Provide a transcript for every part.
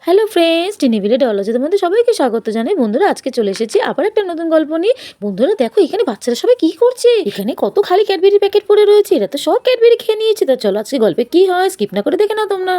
Hello friends, টিনিভিলে ডলজের মধ্যে সবাইকে স্বাগত জানাই। বন্ধুরা, আজকে চলে এসেছি আবার একটা নতুন গল্প নিয়ে। বন্ধুরা দেখো, এখানে বাচ্চারা সবাই কি করছে। এখানে কত খালি ক্যাডবেরি প্যাকেট পড়ে রয়েছে। এরা তো সব ক্যাডবেরি খেয়ে নিয়েছে। তা চলো আজকে গল্পে কি হয় স্কিপ না করে দেখে নাও তোমরা।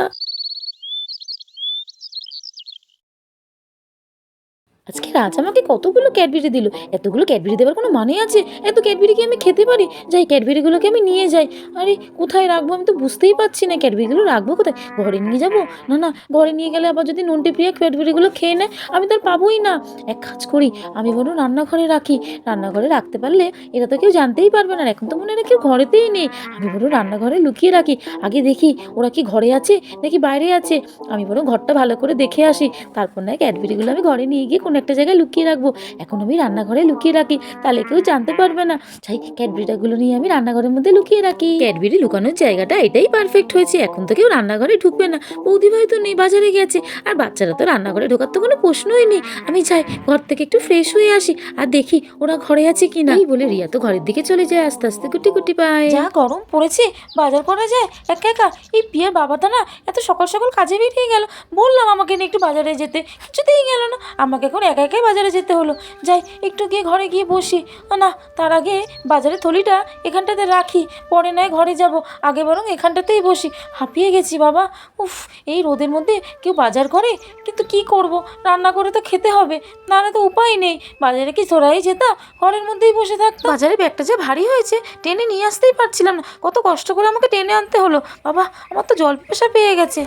আজকে রাজ আমাকে কতগুলো ক্যাডবেরি দিল। এতগুলো ক্যাডবেরি দেওয়ার কোনো মানে আছে? এত ক্যাডবেরি কি আমি খেতে পারি? যাই, ক্যাডবেরিগুলোকে আমি নিয়ে যাই। আরে কোথায় রাখবো আমি তো বুঝতেই পারছি না। ক্যাডবেরিগুলো রাখবো কোথায়? ঘরে নিয়ে যাবো? না না, ঘরে নিয়ে গেলে আবার যদি নন্টে প্রিয়া ক্যাডবেরিগুলো খেয়ে নেয়, আমি তো আর পাবোই না। এক কাজ করি, আমি বরং রান্নাঘরে রাখি। রান্নাঘরে রাখতে পারলে এরা তো কেউ জানতেই পারবে না। এখন তো মনে হয় কেউ ঘরেতেই নেই। আমি বরং রান্নাঘরে লুকিয়ে রাখি। আগে দেখি ওরা কি ঘরে আছে নাকি বাইরে আছে। আমি বরং ঘরটা ভালো করে দেখে আসি। তারপর নয় ক্যাডবেরিগুলো আমি ঘরে নিয়ে গিয়ে কোনো একটা জায়গায় লুকিয়ে রাখবো। এখন আমি রান্নাঘরে লুকিয়ে রাখি, তাহলে কেউ জানতে পারবে না। চাই ক্যাডবেরিগুলো নিয়ে আমি রান্নাঘরের মধ্যে লুকিয়ে রাখি। ক্যাডবেরি লুকানোর জায়গাটা এটাই পারফেক্ট হয়েছে। এখন তো কেউ রান্নাঘরে ঢুকবে না। বৌদি ভাই তো নেই, বাজারে গেছে। আর বাচ্চারা তো রান্নাঘরে ঢোকার তো কোনো প্রশ্নই নেই। আমি যাই, ঘর থেকে একটু ফ্রেশ হয়ে আসি আর দেখি ওরা ঘরে আছে কিনা। এই বলে রিয়া তো ঘরের দিকে চলে যায় আস্তে আস্তে, গুটি গুটি পায়। যা গরম পড়েছে, বাজার করা যায় একা একা? এই পিয়ার বাবাটা না এত সকাল সকাল কাজে বেরিয়ে গেল। বললাম আমাকে নিয়ে একটু বাজারে যেতে, কিছুতেই গেল না। আমাকে এখন একা একাই বাজারে যেতে হলো। যাই, একটু গিয়ে ঘরে গিয়ে বসি। না, তার আগে বাজারের থলিটা এখানটাতে রাখি, পরে নয় ঘরে যাব। আগে বরং এখানটাতেই বসি। হাঁপিয়ে গেছি বাবা। উফ, এই রোদের মধ্যে কেউ বাজার করে? কিন্তু কি করব, রান্না করে তো খেতে হবে, নাহলে তো উপায় নেই। বাজারে কি চোরাই যেতাম? ঘরের মধ্যেই বসে থাকতাম। বাজারে ব্যাগটা যে ভারী হয়েছে, টেনে নিয়ে আসতেই পারছিলাম না। কত কষ্ট করে আমাকে টেনে আনতে হলো। বাবা, আমার তো জল পিপাসা পেয়ে গেছে।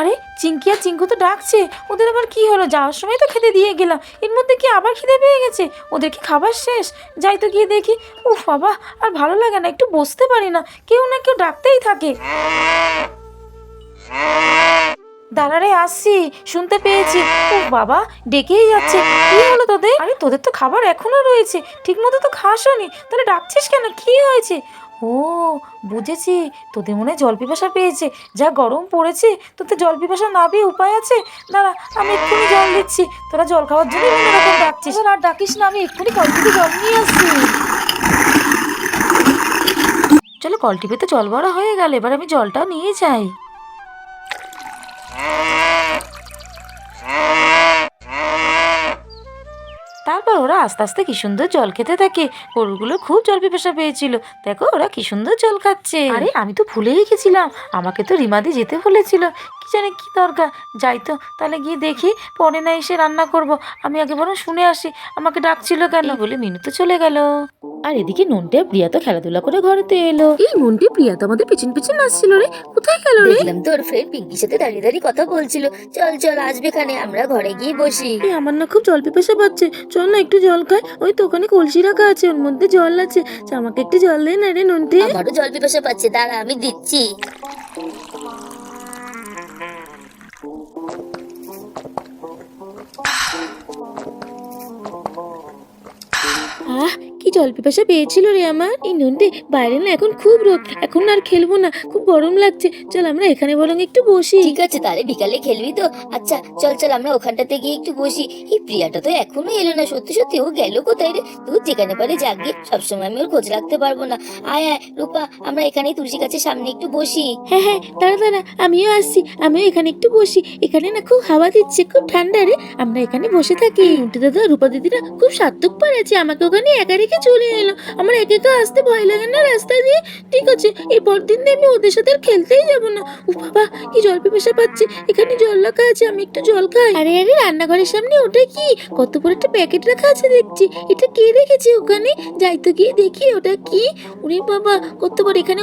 আরে চিঙ্কি আর চিঙ্কু তো ডাকছে। ওদের আবার কি হলো? যাওয়ার সময় তো খেতে দিয়ে গেলাম, এর মধ্যে কি আবার খিদে পেয়ে গেছে? ওদের কি খাবার শেষ? যাই তো গিয়ে দেখি। উফ বাবা, আর ভালো লাগে না, একটু বসতে পারি না। কেউ না কেউ ডাকতেই থাকে। দাঁড়ারে, আসছি, শুনতে পেয়েছি। উফ বাবা, ডেকেই যাচ্ছে। কি হলো তোদের? আরে তোদের তো খাবার এখনো রয়েছে, ঠিক মতো তো খাসনি, তাহলে ডাকছিস কেন? কি হয়েছে? ও বুঝেছি, তোদের মনে হয় জল পিপাসা পেয়েছে। যা গরম পড়েছে, তোদের জল পিপাসা না পেয়ে উপায় আছে? দাঁড়া, আমি এক্ষুনি জল দিচ্ছি। তোরা জল খাওয়ার জন্য এরকম ডাকছিস। আর ডাকিস না, আমি এক্ষুনি কল থেকে জল নিয়ে আসছি। চলো, কল টিপে তো জল ভরা হয়ে গেল, এবার আমি জলটাও নিয়ে যাই। তারপর ওরা আস্তে আস্তে কি সুন্দর জল খেতে থাকে। গরুগুলো খুব জল পিপাসা পেয়েছিল। দেখো ওরা কি সুন্দর জল খাচ্ছে। আরে আমি তো ভুলেই গেছিলাম, আমাকে তো রিমাদি যেতে বলেছিল। কি জানি কি দরকার। যাই তো, তাহলে গিয়ে দেখি, পরে না এসে রান্না করব। আমি আগে বরং শুনে আসি আমাকে ডাকছিল কেন। বলে মিনু তো চলে গেল। আর এদিকে নন্টে আর প্রিয়া তো খেলাধুলা করে ঘরেতে এলো। এই নন্টে, প্রিয়া তো আমাদের পিছন পিছন আসছিল রে, কোথায় গেল রে? দেখলাম তোর ফ্রেন্ড পিঙ্কির সাথে দাঁড়িয়ে দাঁড়িয়ে কথা বলছিল। চল চল, আসবে এখানে, আমরা ঘরে গিয়ে বসি। আমার না খুব জল পিপাসা পাচ্ছে, চল না একটু জল খাই। ওই তো ওখানে কলসি রাখা আছে, ওর মধ্যে জল আছে। আমাকে একটু জল দে না রে নন্টে। আমারও জল পিপাসা পাচ্ছে, দাঁড়া আমি দিচ্ছি। কি জল পিপাসা পেয়েছিল রে আমার। এই নন্টে, বাইরে না এখন খুব রোদ, এখন আর খেলবো না, খুব গরম লাগছে। চল আমরা এখানে বরং একটু বসি। ঠিক আছে, তাহলে বিকালে খেলবি তো? আচ্ছা চল চল, আমরা ওখানটাতে গিয়ে একটু বসি। এই প্রিয়াটা তো এখনো এলো না, সত্যি সত্যি ও গেল কোথায় রে? তুই যেখানে পারে যাগে, সবসময় আমি ওর খোঁজ রাখতে পারবো না। আয় আয় রূপা, আমরা এখানেই তুলসী গাছের সামনে একটু বসি। হ্যাঁ হ্যাঁ, দাঁড়া দাঁড়া, আমিও আসছি। আমিও এখানে একটু বসি। এখানে না খুব হাওয়া দিচ্ছে, খুব ঠান্ডা রে। আমরা এখানে বসে থাকি। নন্টে দাদা, রূপা দিদিরা খুব সার্থক পারেছে, আমাকে ওখানে একা রেখে চলে এলো। আমার একা একা আসতে ভয় লাগে না রাস্তা দিয়ে? ঠিক আছে, এরপর দিন দিয়ে আমি ওদের সাথে আর খেলতেই যাবো না। ও বাবা, কি জল পিপাসা পাচ্ছে। এখানে জল রাখা আছে, আমি একটু জল খাই। আরে আরে, রান্নাঘরের সামনে ওটা কি? কত বড় একটা প্যাকেট রাখা আছে দেখছি। এটা কে রেখেছে ওখানে? যাই তো গিয়ে দেখি ওটা কি। ওরে বাবা, কত বড়! এখানে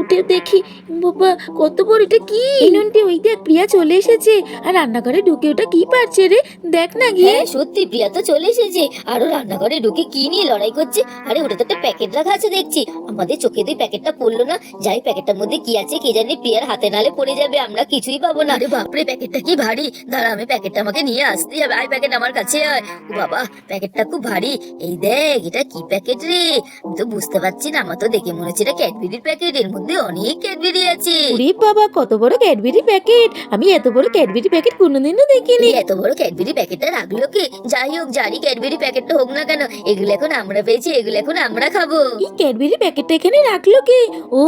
উঠে দেখি। বাবা, কত বড়! এটা কি? নন্টে, ওই দেখ প্রিয়া চলে এসেছে। আর রান্নাঘরে ঢুকে ওটা কি পারছে রে? দেখ না গিয়ে। হ্যাঁ সত্যি, প্রিয়া তো চলে এসেছে। আরো রান্নাঘরে ঢুকে কি নিয়ে লড়াই করছে। আরে ওটা তো একটা প্যাকেট রাখা আছে দেখছি। আমাদের চোখে দিয়ে প্যাকেটটা পড়লো না। যাই, প্যাকেটটার মধ্যে কি আছে কে জানি, প্রিয়ার হাতে নালে পড়ে যাবে, আমরা কিছুই পাবো না। আরে বাপরে, প্যাকেটটা কি ভারী। দাঁড়া, আমি প্যাকেটটা আমাকে নিয়ে আসতে হবে। আয় প্যাকেট আমার কাছে আয়। ও বাবা, প্যাকেটটা খুব ভারী। এই দেখ, এটা কি প্যাকেট রে? আমি তো বুঝতে পারছি না, আমার তো দেখে মনে হচ্ছে এটা ক্যাডবেরির প্যাকেট। এর মধ্যে অনেক ক্যাডবেরি আছে। ওরে বাবা, কত বড় ক্যাডবেরি প্যাকেট! আমি এত বড় ক্যাডবেরি প্যাকেট কোনোদিনও দেখিনি। এত বড় ক্যাডবেরি প্যাকেটটা রাখলো কি? যাই হোক, জারি ক্যাডবেরি প্যাকেটটা হোক না কেন, এগুলো এখন আমরা পেয়েছি। রেখেছি, এগুলো এখন আমরা খাবো। এই ক্যাডবেরি প্যাকেটটা এখানে রাখলো কে? ও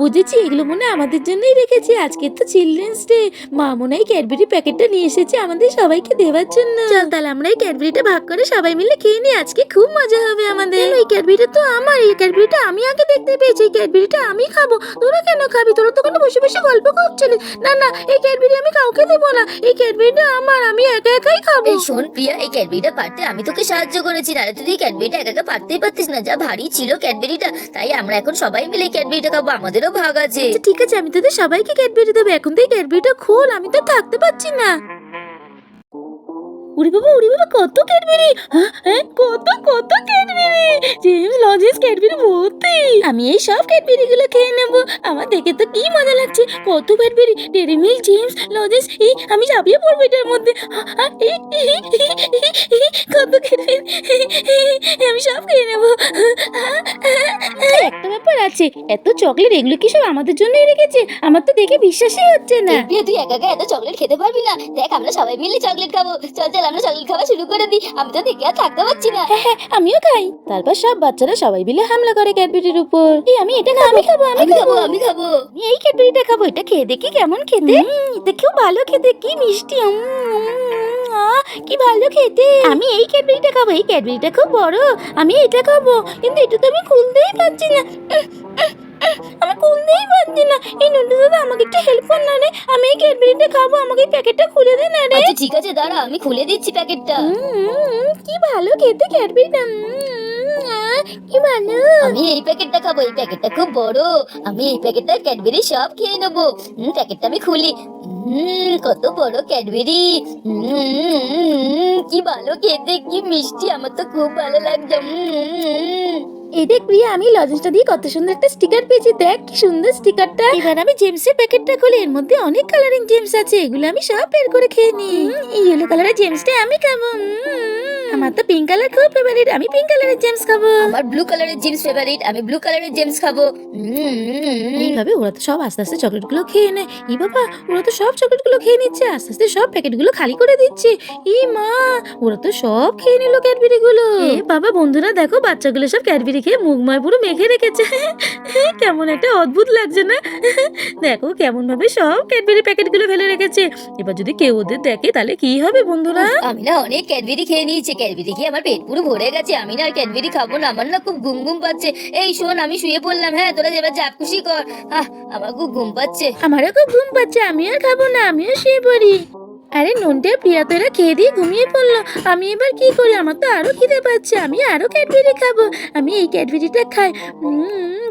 বুঝেছি, এগুলো মনে হয় আমাদের জন্যই রেখেছে। আজকে তো চিলড্রেন্স ডে, মা মনে হয় ক্যাডবেরি প্যাকেটটা নিয়ে এসেছে আমাদের সবাইকে দেওয়ার জন্য। চল তাহলে আমরা এই ক্যাডবেরিটা ভাগ করে সবাই মিলে খেয়ে নিই, আজকে খুব মজা হবে আমাদের। এই ক্যাডবেরিটা তো আমার, এই ক্যাডবেরিটা আমি আগে দেখতে পেয়েছি, এই ক্যাডবেরিটা আমি খাবো। তোরা কেন খাবি? তোরা তো কোনো বসে বসে গল্প করছিলি। না না, এই ক্যাডবেরি আমি কাউকে দেবো না, এই ক্যাডবেরিটা আমার, আমি একা একাই খাবো। এই শোন প্রিয়া, এই ক্যাডবেরিটা পারতে আমি তোকে সাহায্য করেছি, নাহলে তুই এই ক্যাডবেরিটা একা একা পারতেই পারতিস না, যা ভারী ছিল ক্যাডবেরিটা। তাই আমরা এখন সবাই মিলে এই ক্যাডবেরিটা খাবো, আমাদেরও ভাগ আছে। আচ্ছা ঠিক আছে, আমি তোদের সবাইকে ক্যাডবেরি দেবো। এখন তো এই ক্যাডবেরিটা খোল, আমি তো থাকতে পারছি না। উড়ি বাবা কত ক্যাডবেরি! হ্যাঁ কত কত ক্যাডবেরি! জেমস লজেস ক্যাডবেরি ভর্তি। আমি এই সব ক্যাডবেরি গুলো খেয়ে নেবো, আমার দেখে তো কি মজা লাগছে। কত ক্যাডবেরি! ডেয়ারি মিল্ক, জেমস লজেস, এই আমি ঝাঁপিয়ে পড়বো এটার মধ্যে। কত ক্যাডবেরি! আমি সব খেয়ে নেবো। একটা ব্যাপার আছে, এত চকলেট এগুলো কি সব আমাদের জন্যই রেখেছে? আমার তো দেখে বিশ্বাসই হচ্ছে না। এই প্রিয়া, তুই একা একা এত চকলেট খেতে পারবি না। দেখ আমরা সবাই মিলে চকলেট খাবো, চল চল আমরা চকলেট খাওয়া শুরু করে দিই, আমি তো দেখে আর থাকতে পারছি না। হ্যাঁ আমিও খাই। তারপর সব বাচ্চারা সবাই মিলে হামলা করে ক্যাডবেরির উপর। এই আমি এটা খাবো, আমি খাবো, আমি খাবো, আমি খাবো। আমি এই ক্যাডবেরিটা খাবো। এটা খেয়ে দেখি কেমন খেতে। এটা খুব ভালো খেতে, কি মিষ্টি। কি ভালো খেতে। আমি এই ক্যাডবেরিটা খাবো, এই ক্যাডবেরিটা খুব বড়, আমি এটা খাবো। কিন্তু এটা তো আমি খুলতেই পারছি না, আমি খুলতেই পারছি না। এই নন্টু দাদা আমাকে একটু হেল্প কর না রে, আমি এই ক্যাডবেরিটা খাবো, আমাকে এই প্যাকেটটা খুলে দে না রে। আচ্ছা ঠিক আছে, দাঁড়া আমি খুলে দিচ্ছি প্যাকেটটা। কি ভালো খেতে ক্যাডবেরিটা, কি ভালো। আমি এই প্যাকেটটা খাবো, এই প্যাকেটটা খুব বড়, আমি এই প্যাকেটটা ক্যাডবেরি সব খেয়ে নেবো। প্যাকেটটা আমি খুলি। কত বড় ক্যাডবেরি! কি ভালো খেতে, কি মিষ্টি, আমার তো খুব ভালো লাগছে। এই দেখ প্রিয়া, আমি লজেন্সটা দিয়ে কত সুন্দর একটা স্টিকার পেয়েছি, দেখ কি সুন্দর স্টিকারটা। এবার আমি জেমসের প্যাকেটটা খুলি, এর মধ্যে অনেক কালারিং জেমস আছে, এগুলো আমি সব বের করে খেয়ে নিই। এই ইয়েলো কালারের জেমসটা আমি খাবো। আমার তো পিঙ্ক কালার খুব ফেভারিট, আমি পিঙ্ক কালারের জেমস খাবো। আমার ব্লু কালারের জেমস ফেভারিট, আমি ব্লু কালারের জেমস খাবো। এইভাবে ওরা তো সব আস্তে আস্তে চকলেটগুলো খেয়ে নেয়। ই বাবা, ওরা তো সব চকলেটগুলো খেয়ে নিচ্ছে, আস্তে আস্তে সব প্যাকেটগুলো খালি করে দিচ্ছে। ই মা, ওরা তো সব খেয়ে নিল ক্যাডবেরিগুলো। এ বাবা বন্ধুরা দেখো, বাচ্চাগুলো সব ক্যাডবেরি খেয়ে মুখময় পুরো মেখে রেখেছে। কেমন একটা অদ্ভুত লাগছে না? দেখো কেমন ভাবে সব ক্যাডবেরি প্যাকেটগুলো ফেলে রেখেছে। এবার যদি কেউ ওদের দেখে তাহলে কি হবে বন্ধুরা? আমি না অনেক ক্যাডবেরি খেয়ে নিয়েছি, ক্যাডবেরি খেয়ে আমার পেট পুরো ভরে গেছে, আমি না আর ক্যাডবেরি খাবো না, আমার না খুব ঘুম ঘুম পাচ্ছে। এই শোন, আমি শুয়ে পড়লাম, হ্যাঁ তোরা এবার যা খুশি কর। আমার খুব ঘুম পাচ্ছে। আমারও খুব ঘুম পাচ্ছে, আমি আর খাবো না, আমিও শুয়ে পড়ি। আরে নন্টে প্রিয়া তো এরা খেয়ে দিয়ে ঘুমিয়ে পড়লো, আমি এবার কি করি? আমার তো আরো খিদে পাচ্ছে, আমি আরো ক্যাডবেরি খাবো। আমি এই ক্যাডবেরিটা খাই,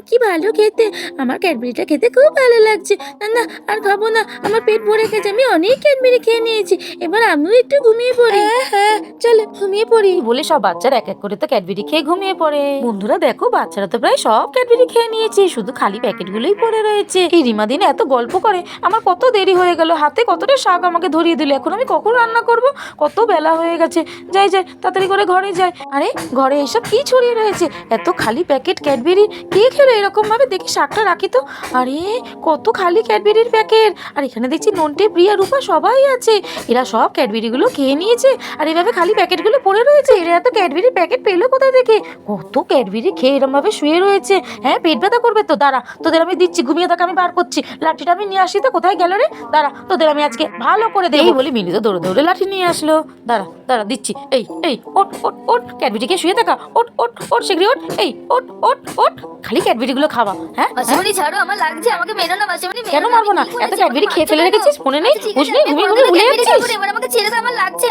কি ভালো খেতে, আমার ক্যাডবেরিটা খেতে খুব ভালো লাগছে। না না আর খাবো না, আমার পেট ভরে গেছে, আমি অনেক ক্যাডবেরি খেয়ে নিয়েছি, এবার আমিও একটু ঘুমিয়ে পড়ি। হ্যাঁ চলো ঘুমিয়ে পড়ি বলে সব বাচ্চারা এক এক করে তো ক্যাডবেরি খেয়ে ঘুমিয়ে পড়ে। বন্ধুরা দেখো, বাচ্চারা তো প্রায় সব ক্যাডবেরি খেয়ে নিয়েছে, শুধু খালি প্যাকেটগুলোই পড়ে রয়েছে। এই রিমা দিন এত গল্প করে, আমার কত দেরি হয়ে গেল, হাতে কতটা শাক আমাকে ধরিয়ে দিল, এখন আমি কখন রান্না করব? কত বেলা হয়ে গেছে, যাই যাই তাড়াতাড়ি করে ঘরে যাই। আরে ঘরে এসব কি ছড়িয়ে রয়েছে? এত খালি প্যাকেট ক্যাডবেরি, কে খেলো এরকম ভাবে? দেখি শাকটা রাখি তো। আরে কত খালি ক্যাডবেরির প্যাকেট, আর এখানে দেখছি নন্টে প্রিয়া রূপা সবাই আছে, এরা সব ক্যাডবেরিগুলো খেয়ে নিয়েছে, আর এইভাবে খালি প্যাকেটগুলো পড়ে রয়েছে। এরা এত ক্যাডবেরির প্যাকেট পেলো কোথা থেকে? কত ক্যাডবেরি খেয়ে এরম ভাবে শুয়ে রয়েছে। হ্যাঁ পেট ব্যথা করবে তো, দাঁড়া তোদের আমি দিচ্ছি, ঘুমিয়ে থাকা আমি বার করছি। লাঠিটা আমি নিয়ে আসি তো, কোথায় গেল রে? দাঁড়া তোদের আমি আজকে ভালো করে দেই বলি মিনি তো দৌড়ে দৌড়ে লাঠি নিয়ে আসলো। দাঁড়া দাঁড়া দিচ্ছি। এই এই ওট ওট ওট, ক্যাডবেরিকে শুয়ে থাকা, ওট ওট ওট শিগগিরি ওট, এই ওট ওট ওট, খালি ক্যাডবেরি গুলো খাওয়া। হ্যাঁ মাসিমণি ছাড়ো, আমার লাগছে, আমাকে মেরো না মাসিমণি। কেন মারবো না? এত ক্যাডবেরি খেয়ে ফেলে রেখেছিস, মনে নেই? বুঝলি ঘুমিয়ে ঘুমিয়ে ভুলে যাচ্ছিস। এবার আমাকে ছেড়ে দাও, আমার লাগছে।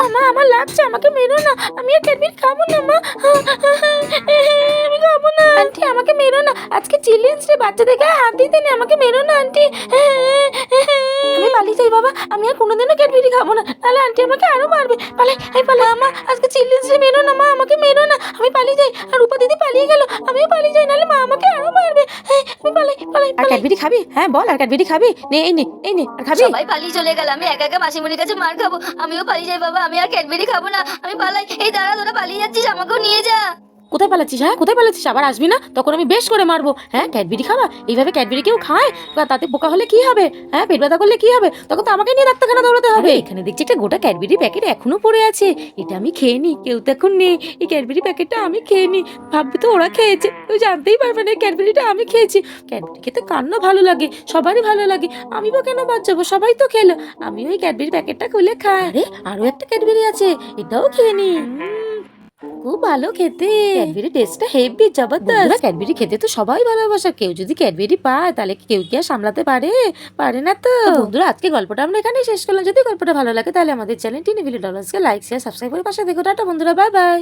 মামা আমার লাগছে, আমাকে মেরো না, আমি আর ক্যাডবেরি খাবো না মা, আমি খাবো না। আন্টি আমাকে মেরো না, আজকে চিলড্রেন্স ডে, বাচ্চাদেরকে হাত দিতে নেই, আমাকে মেরো না আন্টি। আমি পালিয়ে যাই বাবা, আমি আর কোনোদিনও ক্যাডবেরি খাবো না, তাহলে আন্টি আমাকে আরো মারবে। পালাই আমি পালাই, মা আজকে চিলড্রেন্স ডে, মেরো না মা, আমাকে মেরো না, আমি পালিয়ে যাই। আর রূপা দিদি পালিয়ে গেল, আমিও পালিয়ে যাই, নাহলে মা আমাকে আরো মারবে। আমি পালাই পালাই। আর ক্যাডবেরি খাবি? হ্যাঁ বল, আর ক্যাডবেরি খাবি? নে এই নে এই নে, আর খাবি? সবাই পালিয়ে চলে গেল, আমি একা একা মাসিমণির কাছে মার খাবো, আমিও পালিয়ে যাই বাবা, আমি আর ক্যাডবেরি খাবো না, আমি পালাই। এই দাঁড়া, তোরা পালিয়ে যাচ্ছিস, আমাকেও নিয়ে যা। কোথায় পালাচ্ছিস? হ্যাঁ, কোথায় পালাচ্ছিস? আবার আসবি না, তখন আমি বেশ করে মারবো। হ্যাঁ, ক্যাডবেরি খাবা? এইভাবে ক্যাডবেরি কেউ খায়? বা তাতে বোকা হলে কি হবে? হ্যাঁ, পেট ব্যথা করলে কি হবে? তখন তো আমাকে নিয়ে ডাক্তারখানা দৌড়াতে হবে। এখানে দেখছি একটা গোটা ক্যাডবেরি প্যাকেট এখনো পড়ে আছে। এটা আমি খেয়ে নি, কেউ তো এখন নেই। এই ক্যাডবেরি প্যাকেটটা আমি খেয়ে নি। ভাববে তো ওরা খেয়েছে, কেউ জানতেই পারবে না এই ক্যাডবেরিটা আমি খেয়েছি। ক্যাডবেরি খেতে কার না ভালো লাগে, সবারই ভালো লাগে। আমি বা কেন বাদ যাবো? সবাই তো খেলো, আমি ওই ক্যাডবেরি প্যাকেটটা খুলে খাই। আরে আরো একটা ক্যাডবেরি আছে, এটাও খেয়ে নি। খুব ভালো খেতে, ক্যাডবেরি টেস্টটা হেভি জবরদস্ত। ক্যাডবেরি খেতে তো সবাই ভালোবাসে, কেউ যদি ক্যাডবেরি পায় তাহলে কি কেউ কি আর সামলাতে পারে? পারে না তো। বন্ধুরা, আজকে গল্পটা আমরা এখানেই শেষ করলাম। যদি গল্পটা ভালো লাগে তাহলে আমাদের চ্যানেল টিনি ভিলেজ ডলার্সকে লাইক শেয়ার সাবস্ক্রাইব করে পাশে দেখো। টাটা বন্ধুরা, বাই বাই।